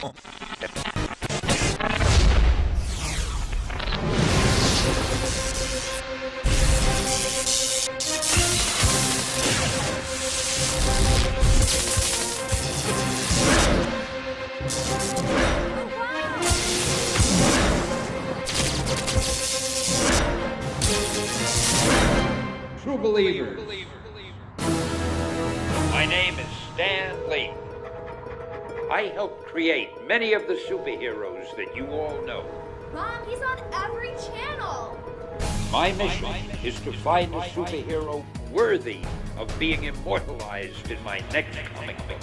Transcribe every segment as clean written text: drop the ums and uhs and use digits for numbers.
True believers. My name is Stan Lee. I helped create many of the superheroes that you all know. Mom, he's on every channel. My mission is to find a superhero worthy of being immortalized in my next comic book.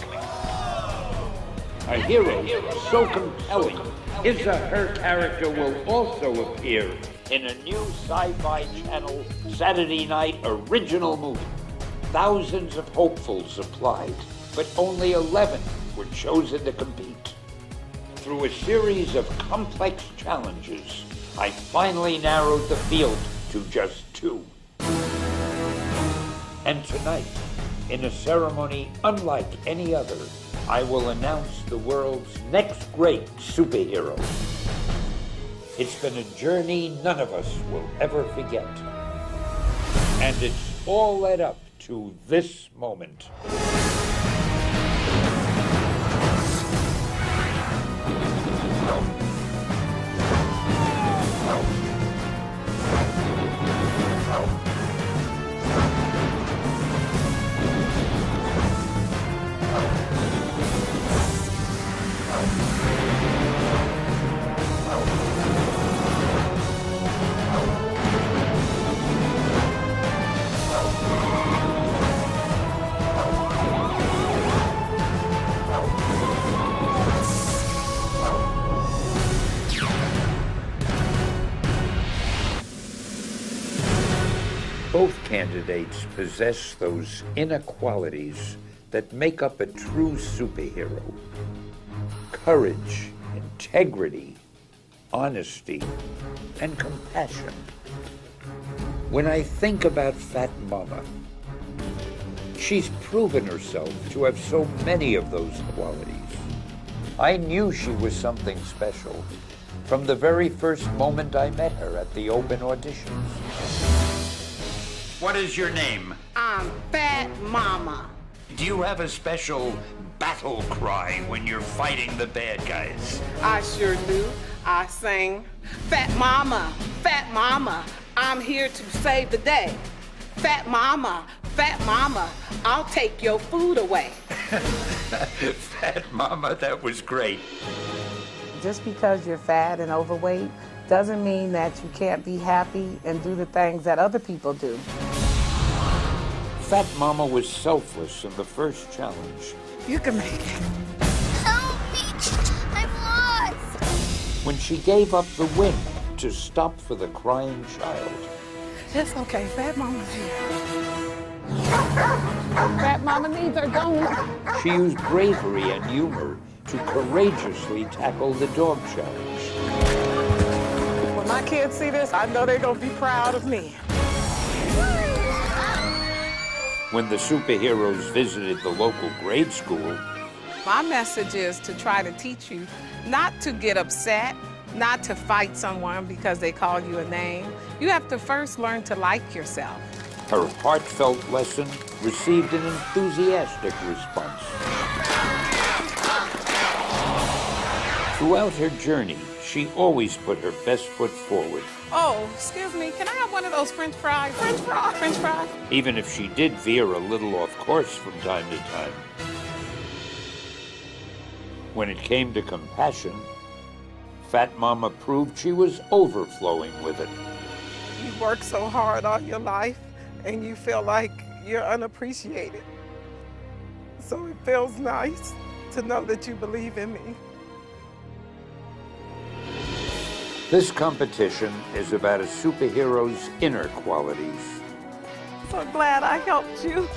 A hero so compelling, his or her character will also appear in a new Sci-Fi Channel Saturday night original movie. Thousands of hopefuls applied, but only 11 were chosen to compete. Through a series of complex challenges, I finally narrowed the field to just 2. And tonight, in a ceremony unlike any other, I will announce the world's next great superhero. It's been a journey none of us will ever forget. And it's all led up to this moment. Both candidates possess those inner qualities that make up a true superhero. Courage, integrity, honesty, and compassion. When I think about Fat Mama, she's proven herself to have so many of those qualities. I knew she was something special from the very first moment I met her at the open auditions. What is your name? I'm Fat Mama. Do you have a special battle cry when you're fighting the bad guys? I sure do. I sing, Fat Mama, I'm here to save the day. Fat Mama, I'll take your food away. Fat Mama, that was great. Just because you're fat and overweight doesn't mean that you can't be happy and do the things that other people do. Fat Mama was selfless in the first challenge. You can make it. Help me! I'm lost! When she gave up the win to stop for the crying child. It's okay, Fat Mama's here. Fat Mama needs her donut. She used bravery and humor to courageously tackle the dog challenge. When my kids see this, I know they're gonna be proud of me. When the superheroes visited the local grade school, My message is to try to teach you not to get upset, not to fight someone because they call you a name. You have to first learn to like yourself. her heartfelt lesson received an enthusiastic response. Throughout her journey, she always put her best foot forward. Oh, excuse me, can I have one of those French fries? French fries, French fries. Even if she did veer a little off course from time to time. When it came to compassion, Fat Mama proved she was overflowing with it. You work so hard all your life and you feel like you're unappreciated. So it feels nice to know that you believe in me. This competition is about a superhero's inner qualities. So glad I helped you.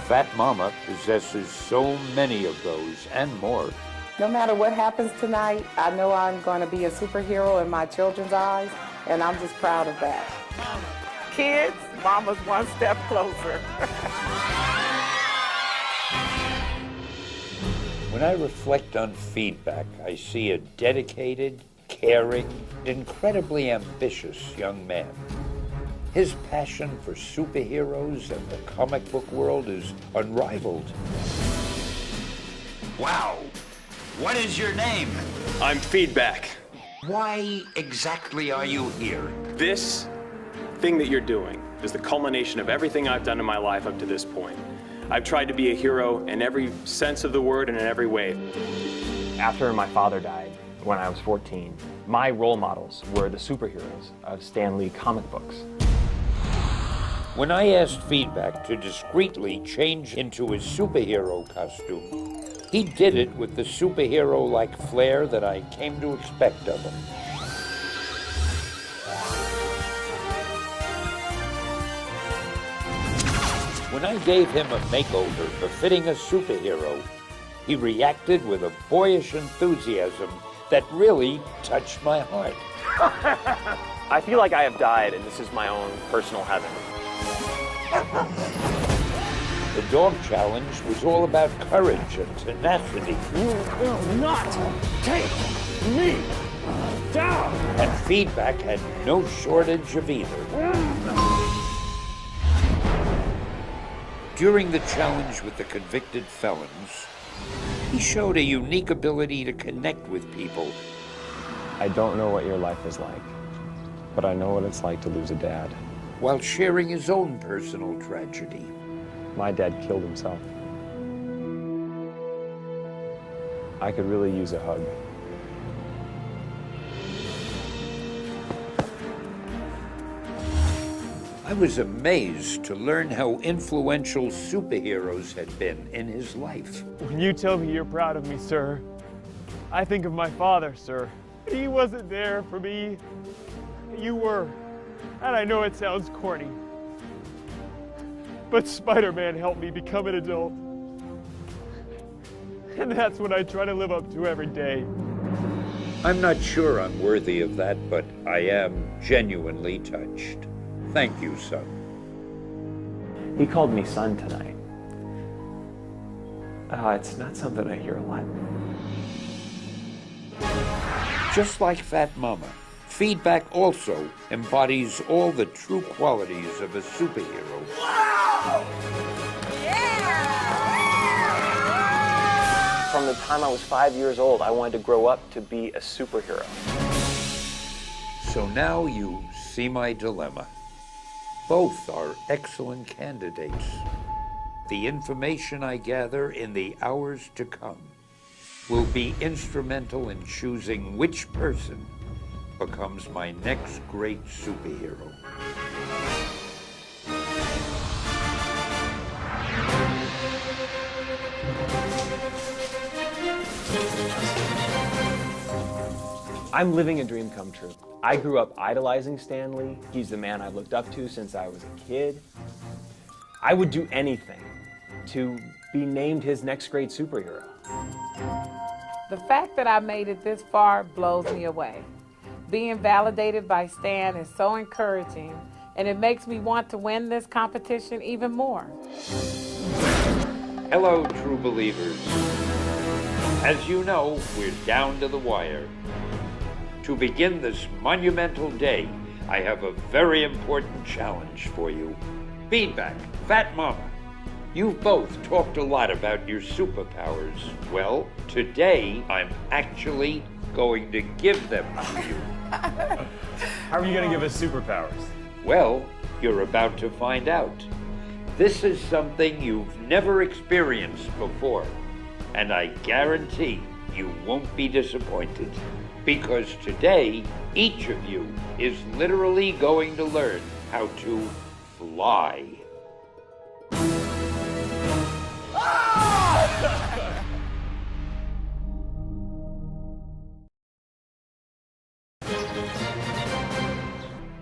Fat Mama possesses so many of those and more. No matter what happens tonight, I know I'm going to be a superhero in my children's eyes, and I'm just proud of that. Kids, Mama's one step closer. When When I reflect on feedback, I see a dedicated, caring, incredibly ambitious young man. His passion for superheroes and the comic book world is unrivaled. Wow. What is your name? I'm Feedback. Why exactly are you here? This thing that you're doing is the culmination of everything I've done in my life up to this point. I've tried to be a hero in every sense of the word and in every way. After my father died when I was 14, my role models were the superheroes of Stan Lee comic books. When I asked Feedback to discreetly change into his superhero costume, he did it with the superhero-like flair that I came to expect of him. When I gave him a makeover befitting a superhero, he reacted with a boyish enthusiasm that really touched my heart. I feel like I have died and this is my own personal heaven. The dog challenge was all about courage and tenacity. You will not take me down! And Feedback had no shortage of either. During the challenge with the convicted felons, he showed a unique ability to connect with people. I don't know what your life is like, but I know what it's like to lose a dad. While sharing his own personal tragedy. My dad killed himself. I could really use a hug. I was amazed to learn how influential superheroes had been in his life. When you tell me you're proud of me, sir, I think of my father, sir. He wasn't there for me. You were. And I know it sounds corny, but Spider-Man helped me become an adult. And that's what I try to live up to every day. I'm not sure I'm worthy of that, but I am genuinely touched. Thank you, son. He called me son tonight. It's not something I hear a lot. Just like Fat Mama, Feedback also embodies all the true qualities of a superhero. Wow! Yeah! From the time I was 5 years old, I wanted to grow up to be a superhero. So now you see my dilemma. Both are excellent candidates. The information I gather in the hours to come will be instrumental in choosing which person becomes my next great superhero. I'm living a dream come true. I grew up idolizing Stan Lee. He's the man I've looked up to since I was a kid. I would do anything to be named his next great superhero. The fact that I made it this far blows me away. Being validated by Stan is so encouraging, and it makes me want to win this competition even more. Hello, true believers. As you know, we're down to the wire. To begin this monumental day, I have a very important challenge for you. Feedback, Fat Mama. You've both talked a lot about your superpowers. Well, today I'm actually going to give them to you. How are you going to give us superpowers? Well, you're about to find out. This is something you've never experienced before, and I guarantee you won't be disappointed. Because today, each of you is literally going to learn how to fly.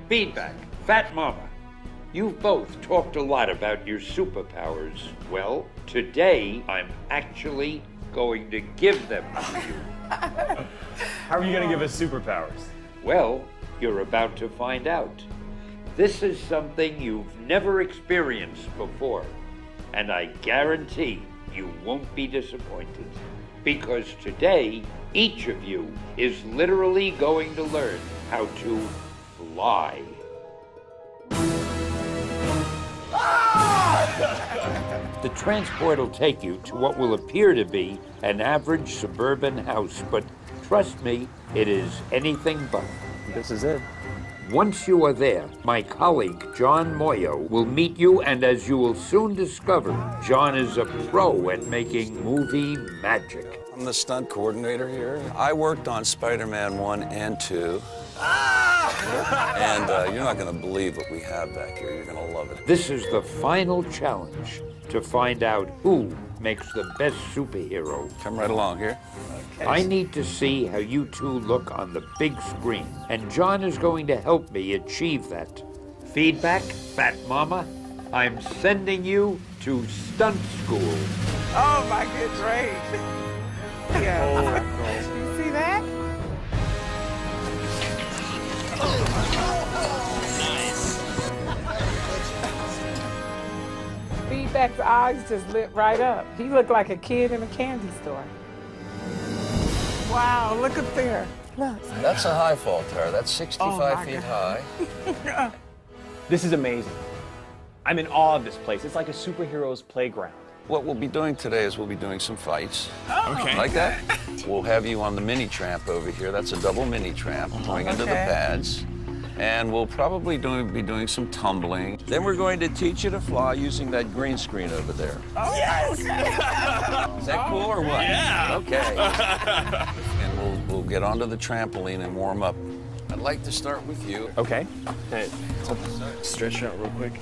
Feedback, Fat Mama. You've both talked a lot about your superpowers. Well, today I'm actually going to give them to you. How are you going to give us superpowers? Well, you're about to find out. This is something you've never experienced before, and I guarantee you won't be disappointed. because today, each of you is literally going to learn how to lie. The transport will take you to what will appear to be an average suburban house, but trust me, it is anything but. This is it. Once you are there, my colleague, John Moyo, will meet you, and as you will soon discover, John is a pro at making movie magic. I'm the stunt coordinator here. I worked on Spider-Man 1 and 2. And you're not going to believe what we have back here. You're going to love it. This is the final challenge to find out who makes the best superhero. Come right along here. Okay. I need to see how you two look on the big screen, and John is going to help me achieve that. Feedback, Fat Mama? I'm sending you to stunt school. Oh my good, great. Yeah. You see that? Feedback's eyes just lit right up. He looked like a kid in a candy store. Wow, look up there. Look. That's a high fall, Tara. That's 65 feet high. This is amazing. I'm in awe of this place. It's like a superhero's playground. What we'll be doing today is we'll be doing some fights. Okay. Like that? We'll have you on the mini tramp over here. That's a double mini tramp going into the pads. And we'll probably be doing some tumbling. Then we're going to teach you to fly using that green screen over there. Oh, yes! Is that cool or what? Yeah. Okay. And we'll get onto the trampoline and warm up. I'd like to start with you. Okay. Hey, stretch it out real quick.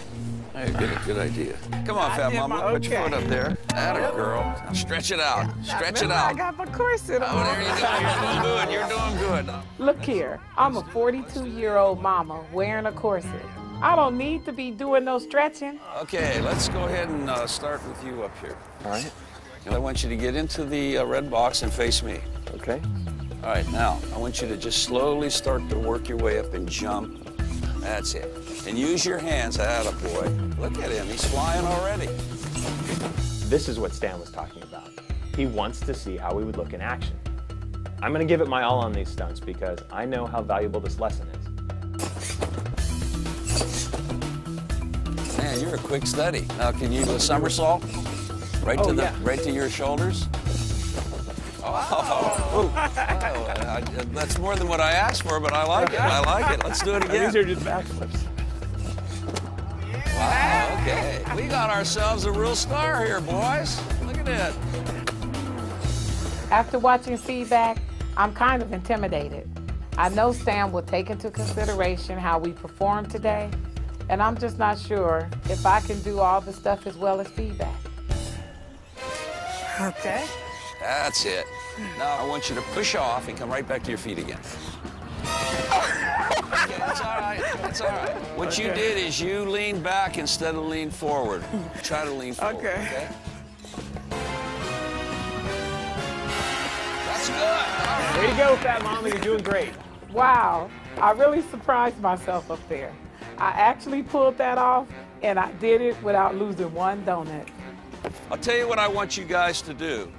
Hey, good idea. Come on, Fat Mama. Put your foot up there. Atta girl. Now stretch it out. Stretch it out. I got my corset on. Oh, there you go. You're doing good. You're doing good. Look here, I'm a 42-year-old mama wearing a corset. I don't need to be doing no stretching. Okay, let's go ahead and start with you up here. All right. And I want you to get into the red box and face me. Okay. All right, now, I want you to just slowly start to work your way up and jump. That's it. And use your hands. Atta boy. Look at him. He's flying already. This is what Stan was talking about. He wants to see how we would look in action. I'm going to give it my all on these stunts because I know how valuable this lesson is. Man, you're a quick study. Now, can you do a somersault? Right to your shoulders? Oh, that's more than what I asked for, but I like it. I like it. Let's do it again. These are just backflips. Wow, okay. We got ourselves a real star here, boys. Look at that. After watching Feedback, I'm kind of intimidated. I know Stan will take into consideration how we perform today, and I'm just not sure if I can do all the stuff as well as Feedback. Okay. That's it. Now I want you to push off and come right back to your feet again. Okay, that's all right. That's all right. What you did is you leaned back instead of lean forward. Try to lean forward. Okay. That's good. Right. There you go, Fat Mama. You're doing great. Wow, I really surprised myself up there. I actually pulled that off, and I did it without losing one donut. I'll tell you what I want you guys to do.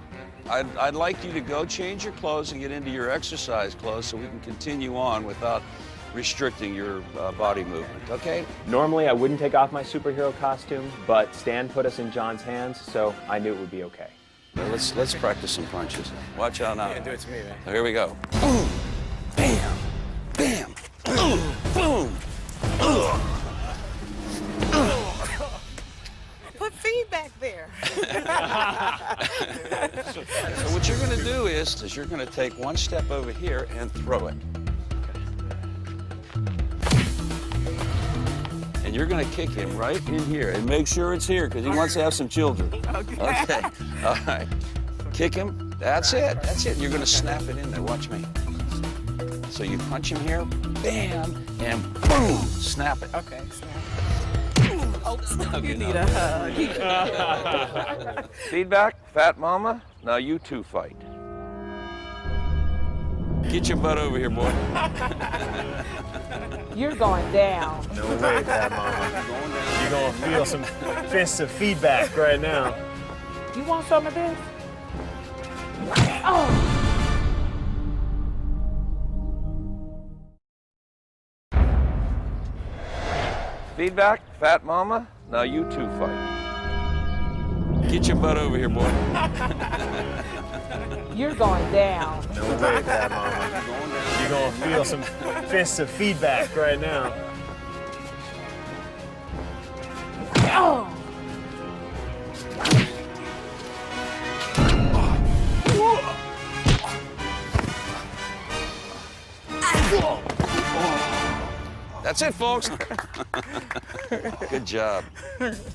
I'd like you to go change your clothes and get into your exercise clothes so we can continue on without restricting your body movement, okay? Normally, I wouldn't take off my superhero costume, but Stan put us in John's hands, so I knew it would be okay. Well, let's practice some punches. Watch out now. Yeah, do it to me, man. So here we go. Boom, bam, bam, boom, boom. Put Feedback there. So what you're going to do is you're going to take one step over here and throw it. And you're going to kick him right in here. And make sure it's here, because he wants to have some children. Okay. All right. Kick him. That's it. That's it. You're going to snap it in there. Watch me. So you punch him here, bam, and boom, snap it. Okay, snap. You need a hug. Feedback, Fat Mama. Now you two fight. Get your butt over here, boy. You're going down. No way, Fat Mama. You're going to feel some fists of feedback right now. You want some of this? Feedback, Fat Mama? Now you two fight. Get your butt over here, boy. You're going down. No way, Fat Mama. You're gonna feel some fists of feedback right now. Oh. That's it, folks. Good job.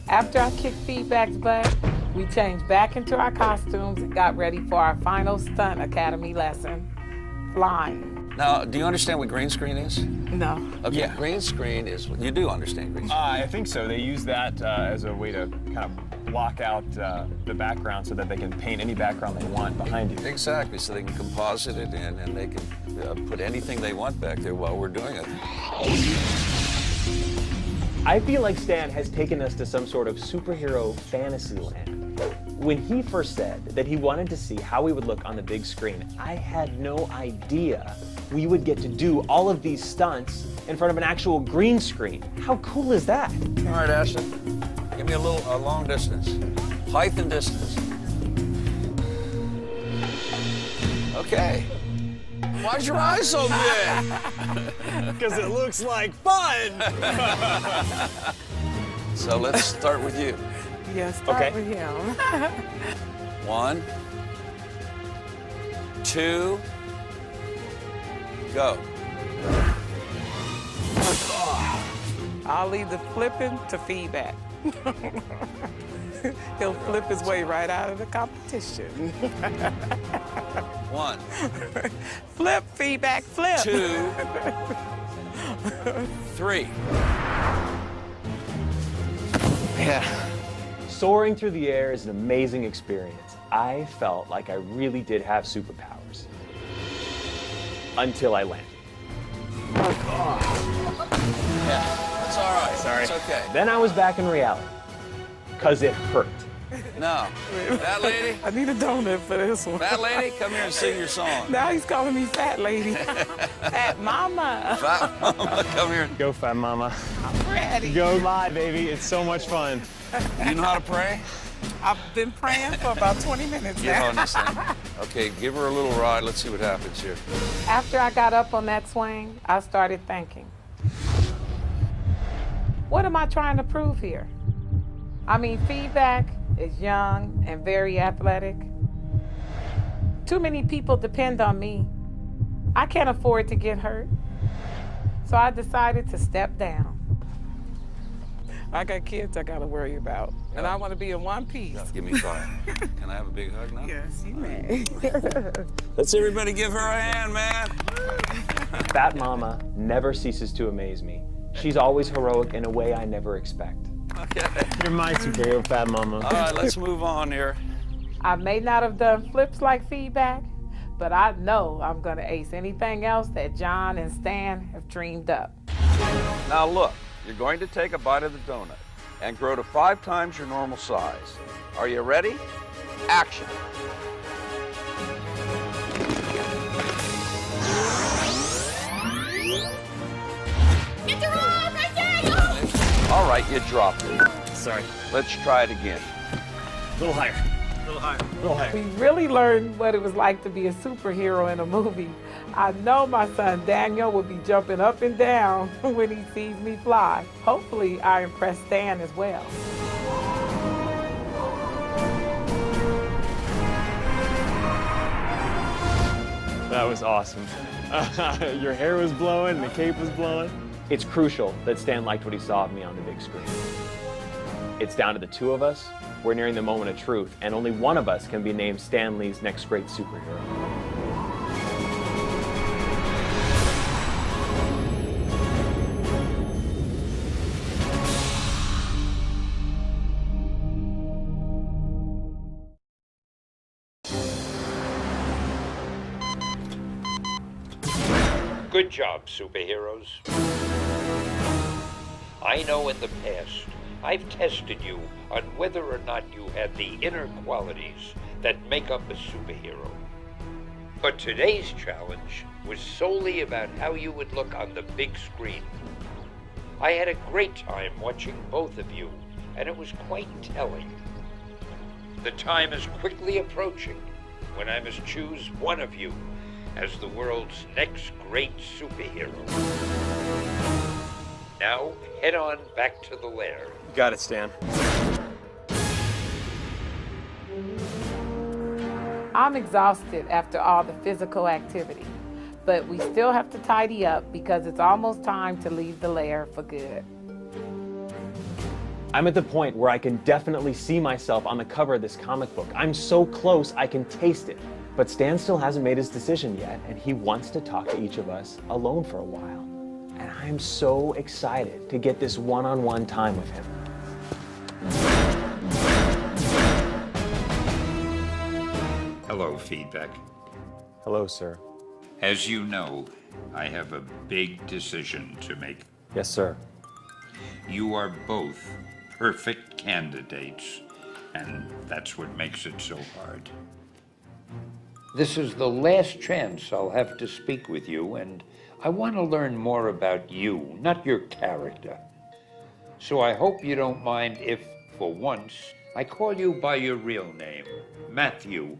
After I kicked Feedback's butt, we changed back into our costumes and got ready for our final stunt academy lesson, flying. Now, do you understand what green screen is? No. Okay, Yeah. green screen is, you do understand green screen. I think so. They use that as a way to kind of block out the background so that they can paint any background they want behind you. Exactly, so they can composite it in and they can put anything they want back there while we're doing it. I feel like Stan has taken us to some sort of superhero fantasy land. When he first said that he wanted to see how we would look on the big screen, I had no idea we would get to do all of these stunts in front of an actual green screen. How cool is that? All right, Ashton, give me a long distance. Height and distance. Okay. Why's your eyes so big? Because it looks like fun! So let's start with you. Yeah, start Okay. with him. 1, 2, go. I'll leave the flipping to Feedback. He'll flip his way right out of the competition. 1, Flip, Feedback, flip. 2, 3. Yeah. Soaring through the air is an amazing experience. I felt like I really did have superpowers. Until I landed. Yeah, that's all right. Sorry. It's okay. Then I was back in reality. 'Cause it hurt. No. That lady, I need a donut for this one. that lady, come here and sing your song. Now he's calling me fat lady. Fat mama. Fat Mama, come here. Go, Fat Mama. I'm ready. Go live, baby. It's so much fun. You know how to pray? I've been praying for about 20 minutes Get now. on this thing. Okay, give her a little ride. Let's see what happens here. After I got up on that swing, I started thinking, what am I trying to prove here? I mean, Feedback is young and very athletic. Too many people depend on me. I can't afford to get hurt. So I decided to step down. I got kids I gotta worry about, and I want to be in one piece. Give me 5. Can I have a big hug now? Yes, you may. Let's everybody give her a hand, man. Fat Mama never ceases to amaze me. She's always heroic in a way I never expect. Okay. You're my superhero, Fat Mama. All right, let's move on here. I may not have done flips like Feedback, but I know I'm gonna ace anything else that John and Stan have dreamed up. Now look, you're going to take a bite of the donut and grow to 5 times your normal size. Are you ready? Action. Get your arm right there, yo! All right, you dropped it. Sorry. Let's try it again. A little higher. A little higher. A little higher. We really learned what it was like to be a superhero in a movie. I know my son Daniel will be jumping up and down when he sees me fly. Hopefully, I impress Stan as well. That was awesome. Your hair was blowing, the cape was blowing. It's crucial that Stan liked what he saw of me on the big screen. It's down to the 2 of us. We're nearing the moment of truth, and only one of us can be named Stan Lee's next great superhero. Good job, superheroes. I know in the past, I've tested you on whether or not you had the inner qualities that make up a superhero. But today's challenge was solely about how you would look on the big screen. I had a great time watching both of you, and it was quite telling. The time is quickly approaching when I must choose one of you as the world's next great superhero. Now, head on back to the lair. Got it, Stan. I'm exhausted after all the physical activity, but we still have to tidy up because it's almost time to leave the lair for good. I'm at the point where I can definitely see myself on the cover of this comic book. I'm so close, I can taste it. But Stan still hasn't made his decision yet, and he wants to talk to each of us alone for a while. And I'm so excited to get this one-on-one time with him. Hello, Feedback. Hello, sir. As you know, I have a big decision to make. Yes, sir. You are both perfect candidates, and that's what makes it so hard. This is the last chance I'll have to speak with you, and I want to learn more about you, not your character. So I hope you don't mind if, for once, I call you by your real name, Matthew,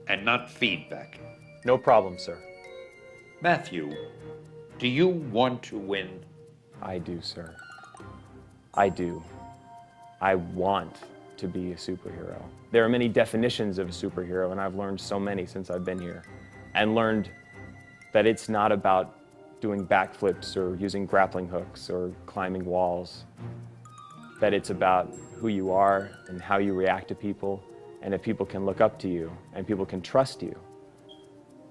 and not Feedback. No problem, sir. Matthew, do you want to win? I do, sir. I do. I want to be a superhero. There are many definitions of a superhero, and I've learned so many since I've been here. And learned that it's not about doing backflips or using grappling hooks or climbing walls. That it's about who you are and how you react to people, and if people can look up to you and people can trust you.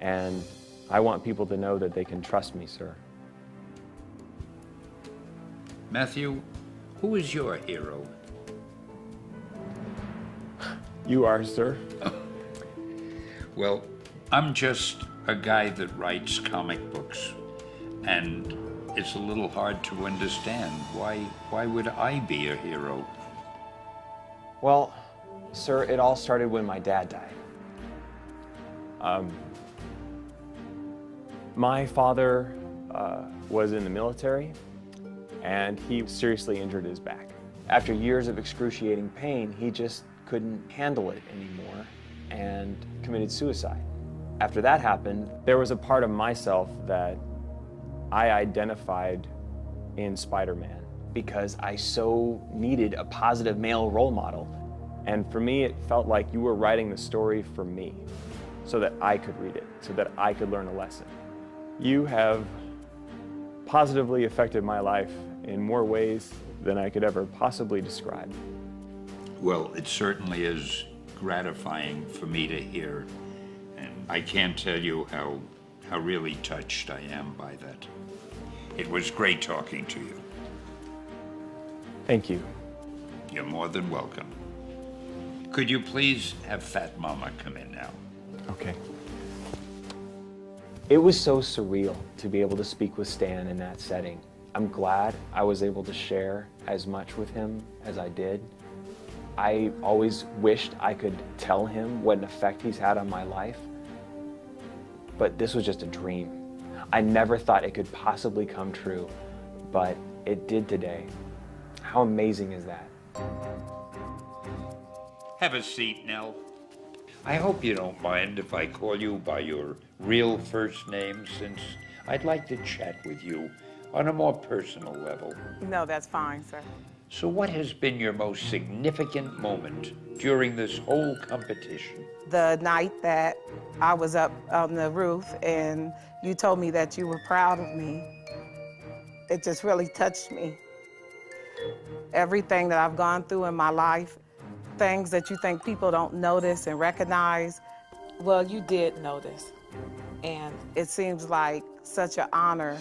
And I want people to know that they can trust me, sir. Matthew, who is your hero? You are, sir. Well, I'm just a guy that writes comic books, and it's a little hard to understand. Why would I be a hero? Well, sir, it all started when my dad died. My father was in the military, and he seriously injured his back. After years of excruciating pain, he just couldn't handle it anymore and committed suicide. After that happened, there was a part of myself that I identified in Spider-Man because I so needed a positive male role model. And for me, it felt like you were writing the story for me so that I could read it, so that I could learn a lesson. You have positively affected my life in more ways than I could ever possibly describe. Well, it certainly is gratifying for me to hear, and I can't tell you how really touched I am by that. It was great talking to you. Thank you. You're more than welcome. Could you please have Fat Mama come in now? Okay. It was so surreal to be able to speak with Stan in that setting. I'm glad I was able to share as much with him as I did. I always wished I could tell him what an effect he's had on my life, but this was just a dream. I never thought it could possibly come true, but it did today. How amazing is that? Have a seat, Nell. I hope you don't mind if I call you by your real first name, since I'd like to chat with you on a more personal level. No, that's fine, sir. So what has been your most significant moment during this whole competition? The night that I was up on the roof and you told me that you were proud of me, it just really touched me. Everything that I've gone through in my life, things that you think people don't notice and recognize, Well, you did notice. And it seems like such an honor.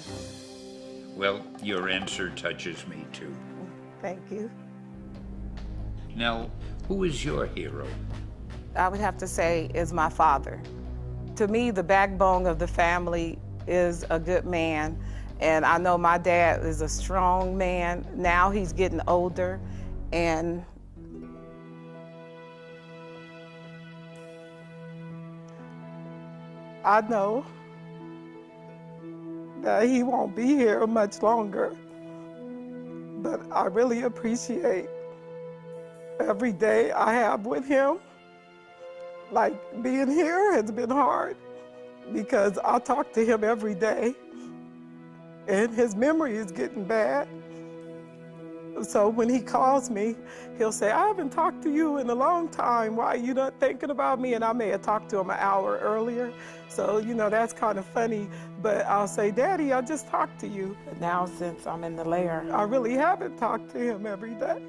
Well, your answer touches me too. Thank you. Nell, who is your hero? I would have to say is my father. To me, the backbone of the family is a good man. And I know my dad is a strong man. Now he's getting older, and I know that he won't be here much longer, but I really appreciate every day I have with him. Like, being here has been hard because I talk to him every day and his memory is getting bad. So when he calls me, he'll say, I haven't talked to you in a long time. Why are you not thinking about me? And I may have talked to him an hour earlier. So, you know, that's kind of funny. But I'll say, Daddy, I just talked to you. But now since I'm in the lair, I really haven't talked to him every day.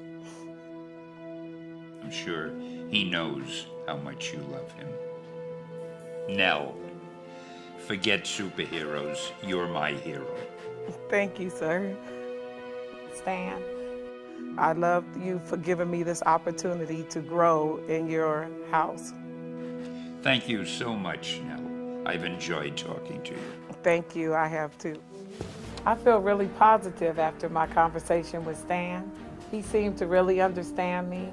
I'm sure he knows how much you love him. Nell, forget superheroes. You're my hero. Thank you, sir. Stan, I love you for giving me this opportunity to grow in your house. Thank you so much, Nell. I've enjoyed talking to you. Thank you, I have too. I feel really positive after my conversation with Stan. He seemed to really understand me,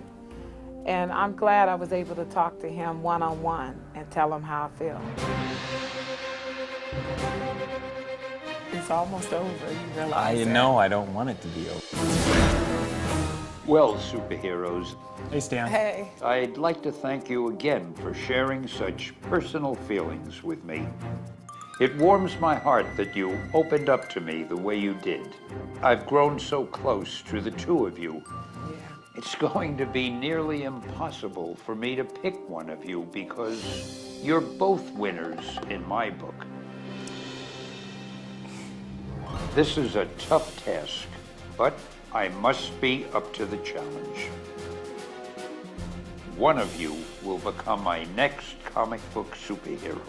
and I'm glad I was able to talk to him one-on-one and tell him how I feel. It's almost over, you realize I that. know, I don't want it to be over. Well, superheroes, Hey, Stan. Hey, I'd like to thank you again for sharing such personal feelings with me. It warms my heart that you opened up to me the way you did. I've grown so close to the two of you. yeah. It's going to be nearly impossible for me to pick one of you because you're both winners in my book. This is a tough task, but I must be up to the challenge. One of you will become my next comic book superhero.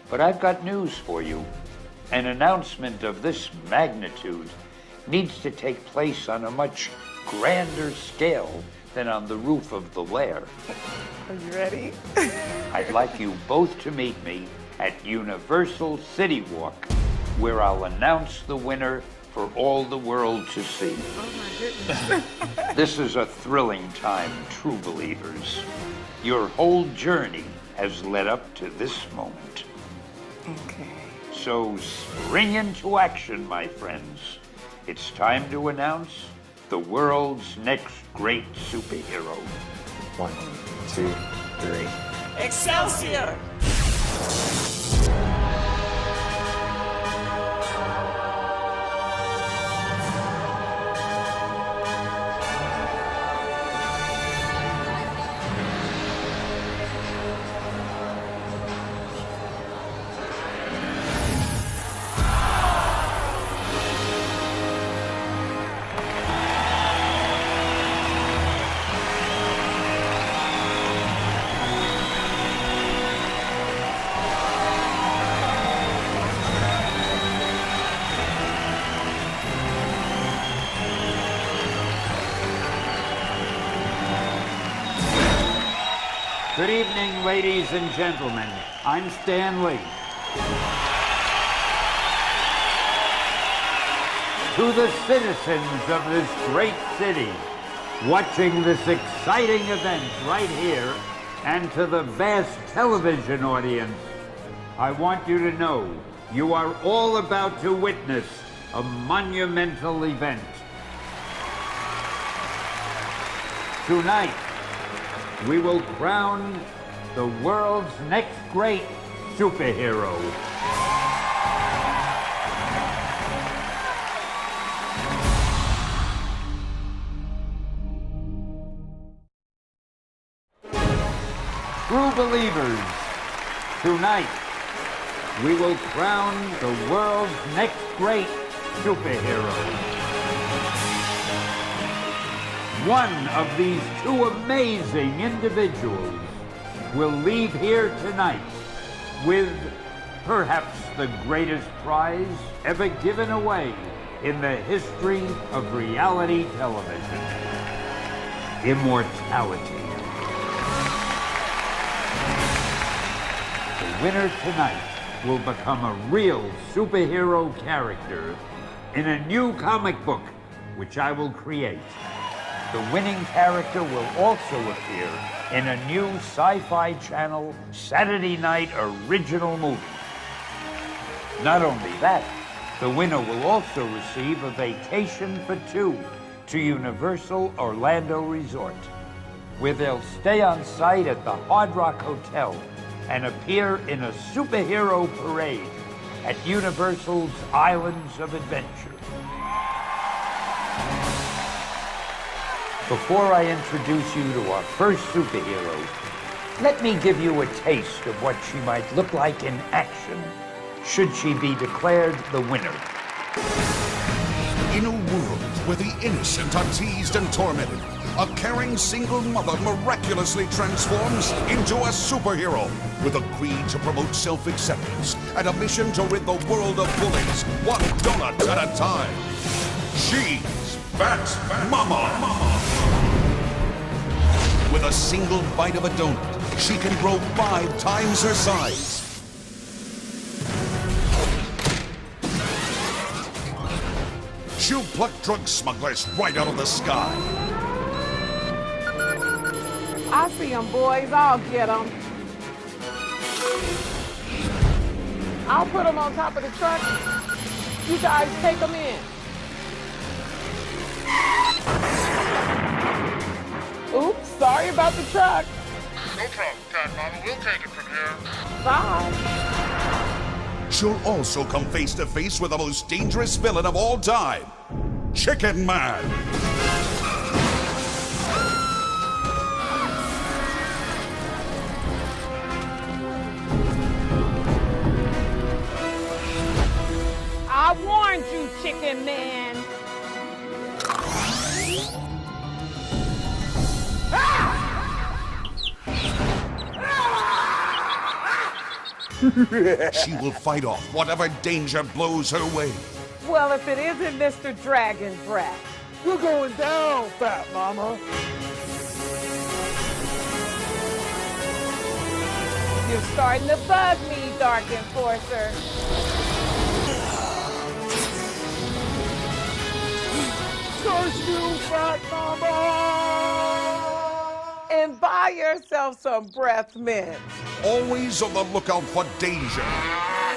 But I've got news for you. An announcement of this magnitude needs to take place on a much grander scale than on the roof of the lair. Are you ready? I'd like you both to meet me at Universal City Walk, where I'll announce the winner for all the world to see. Oh my goodness. This is a thrilling time, true believers. Your whole journey has led up to this moment. Okay. So spring into action, my friends. It's time to announce the world's next great superhero. 1, 2, 3. Excelsior! Good evening, ladies and gentlemen. I'm Stan Lee. To the citizens of this great city watching this exciting event right here, and to the vast television audience, I want you to know you are all about to witness a monumental event. Tonight, we will crown the world's next great superhero. True believers, tonight we will crown the world's next great superhero. One of these two amazing individuals will leave here tonight with perhaps the greatest prize ever given away in the history of reality television: immortality. The winner tonight will become a real superhero character in a new comic book which I will create. The winning character will also appear in a new Sci-Fi Channel Saturday night original movie. Not only that, the winner will also receive a vacation for two to Universal Orlando Resort, where they'll stay on site at the Hard Rock Hotel and appear in a superhero parade at Universal's Islands of Adventure. Before I introduce you to our first superhero, let me give you a taste of what she might look like in action should she be declared the winner. In a world where the innocent are teased and tormented, a caring single mother miraculously transforms into a superhero with a creed to promote self-acceptance and a mission to rid the world of bullies, one donut at a time. She's Bat Mama. With a single bite of a donut, she can grow 5 times her size. She'll pluck drug smugglers right out of the sky. I see them, boys. I'll get them. I'll put them on top of the truck. You guys take them in. Oops, sorry about the truck. No problem, Cat Mama. We'll take it from here. Bye. She'll also come face to face with the most dangerous villain of all time, Chicken Man. I warned you, Chicken Man. She will fight off whatever danger blows her way. Well, if it isn't Mr. Dragon Brat. You're going down, Fat Mama. You're starting to bug me, Dark Enforcer. Curse you, Fat Mama! And buy yourself some breath mint. Always on the lookout for danger.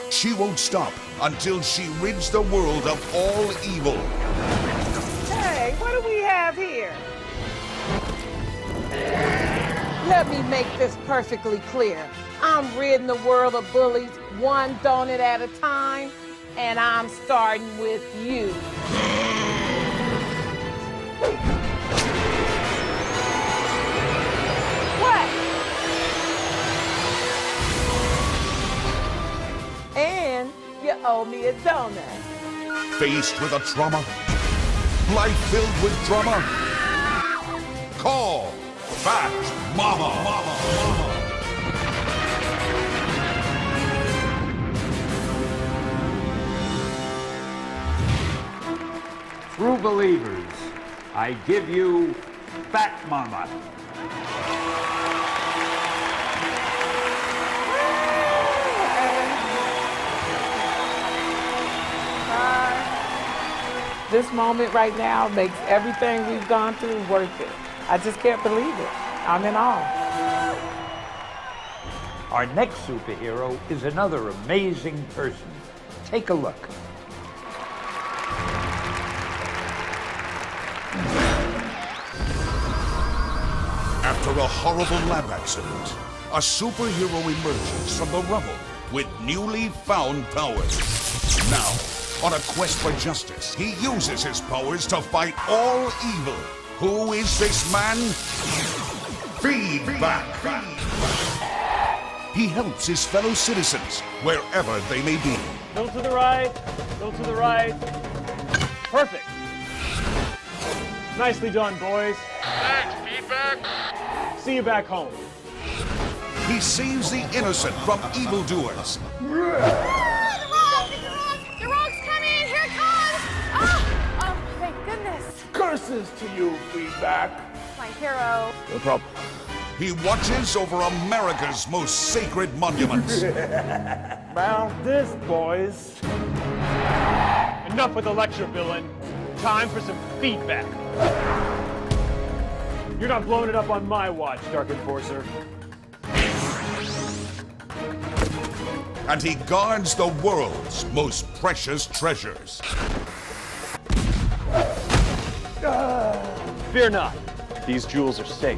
She won't stop until she rids the world of all evil. Hey, what do we have here? Let me make this perfectly clear. I'm ridding the world of bullies one donut at a time, and I'm starting with you. What? And you owe me a donut. Faced with a trauma, life filled with drama, call Fat Mama. True believers, I give you Fat Mama. This moment right now makes everything we've gone through worth it. I just can't believe it. I'm in awe. Our next superhero is another amazing person. Take a look. After a horrible lab accident, a superhero emerges from the rubble with newly found powers. Now, on a quest for justice, he uses his powers to fight all evil. Who is this man? Feedback. He helps his fellow citizens wherever they may be. Go to the right. Go to the right. Perfect. Nicely done, boys. Thanks, Feedback. See you back home. He saves the innocent from evildoers. The rogue's coming! Here it comes! Oh, thank goodness. Curses to you, Feedback. My hero. No problem. He watches over America's most sacred monuments. Now this, boys. Enough with the lecture, villain. Time for some feedback. You're not blowing it up on my watch, Dark Enforcer. And he guards the world's most precious treasures. Fear not. These jewels are safe.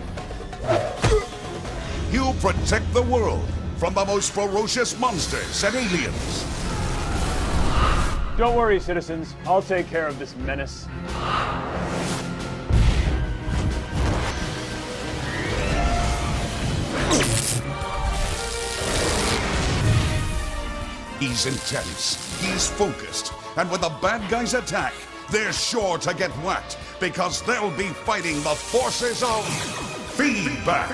You protect the world from the most ferocious monsters and aliens. Don't worry, citizens. I'll take care of this menace. He's intense, he's focused, and when the bad guys attack, they're sure to get whacked because they'll be fighting the forces of feedback.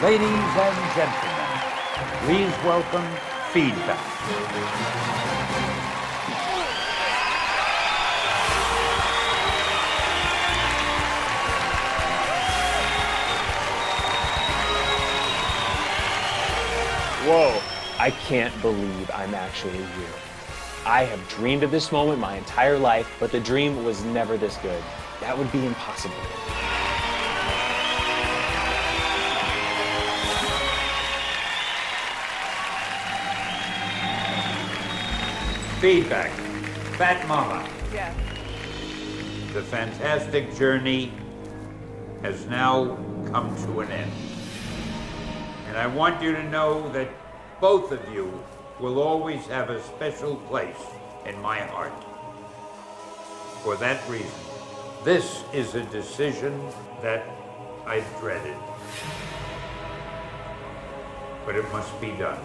Ladies and gentlemen, please welcome Feedback. Whoa, I can't believe I'm actually here. I have dreamed of this moment my entire life, but the dream was never this good. That would be impossible. Feedback. Fat Mama. Yes. The fantastic journey has now come to an end. And I want you to know that both of you will always have a special place in my heart. For that reason, this is a decision that I dreaded. But it must be done.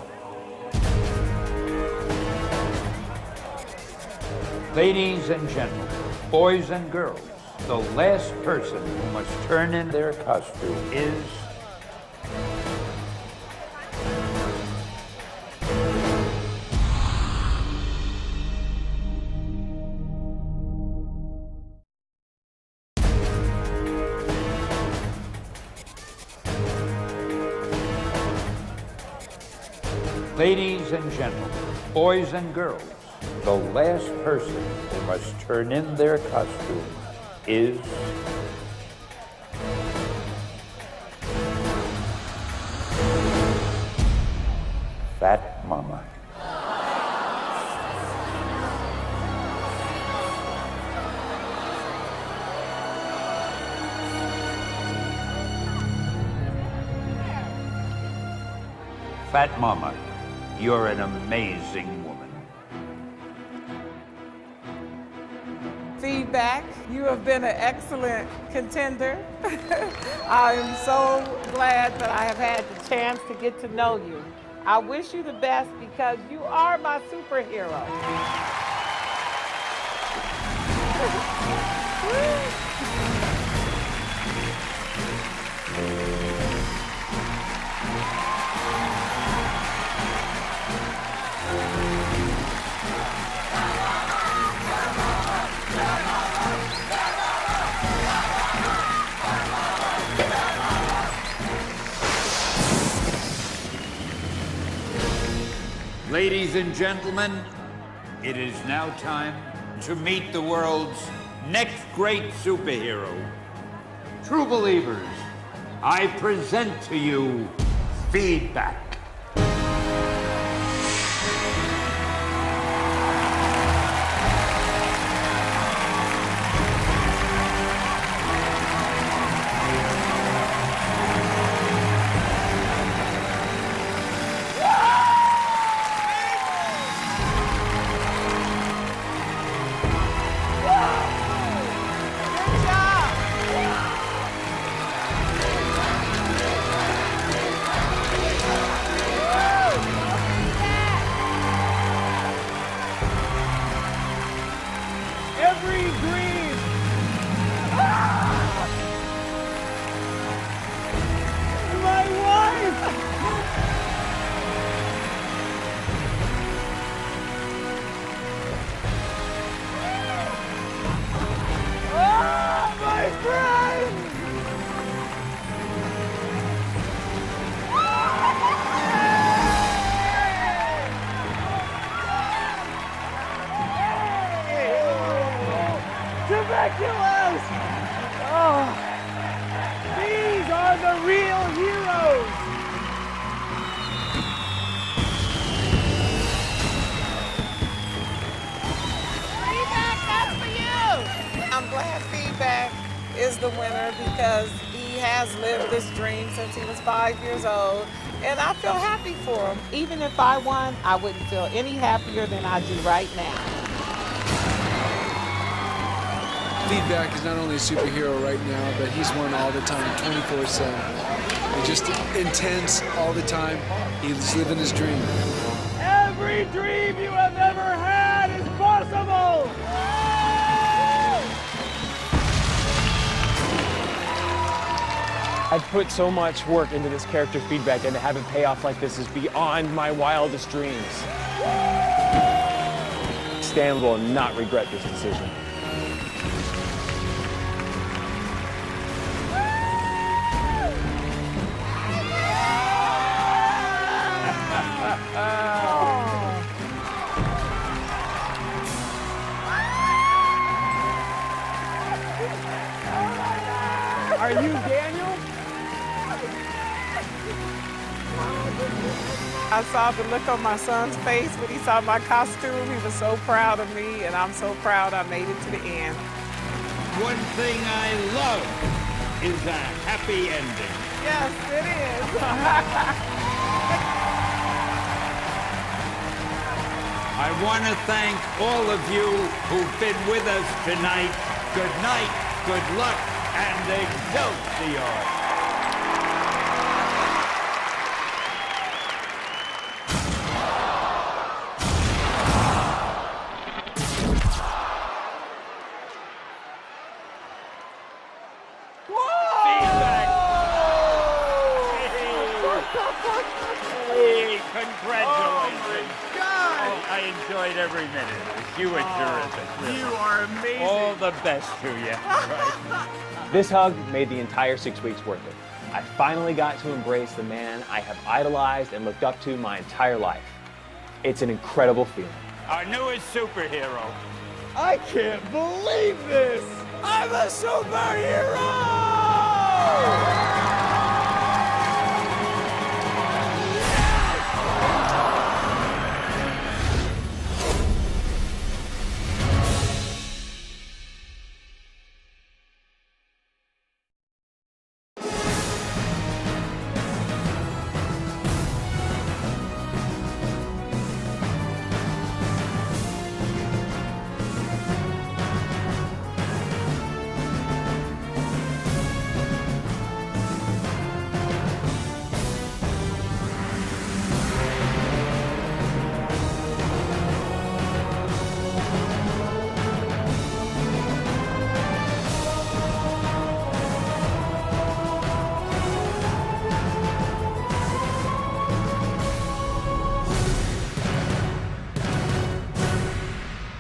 Ladies and gentlemen, boys and girls, the last person who must turn in their costume is Ladies and gentlemen, boys and girls, the last person who must turn in their costume is Fat Mama. Fat Mama, you're an amazing woman. Feedback, you have been an excellent contender. I am so glad that I have had the chance to get to know you. I wish you the best because you are my superhero. Ladies and gentlemen, it is now time to meet the world's next great superhero. True believers, I present to you Feedback. Every dream. My wife. My friend. Tuberculosis! the winner because he has lived this dream since he was 5 years old, and I feel happy for him. Even if I won, I wouldn't feel any happier than I do right now. Feedback is not only a superhero right now, but he's won all the time, 24/7. He's just intense all the time. He's living his dream. Every dream you have ever had is possible! I've put so much work into this character Feedback, and to have it pay off like this is beyond my wildest dreams. Stan will not regret this decision. Are you Daniel? I saw the look on my son's face when he saw my costume. He was so proud of me, and I'm so proud I made it to the end. One thing I love is a happy ending. Yes, it is. I want to thank all of you who've been with us tonight. Good night, good luck, and Excelsior! Congratulations. Oh, my God. Oh, I enjoyed every minute of it. You were terrific. Really. You are amazing. All the best to you. Right? This hug made the entire 6 weeks worth it. I finally got to embrace the man I have idolized and looked up to my entire life. It's an incredible feeling. Our newest superhero. I can't believe this. I'm a superhero!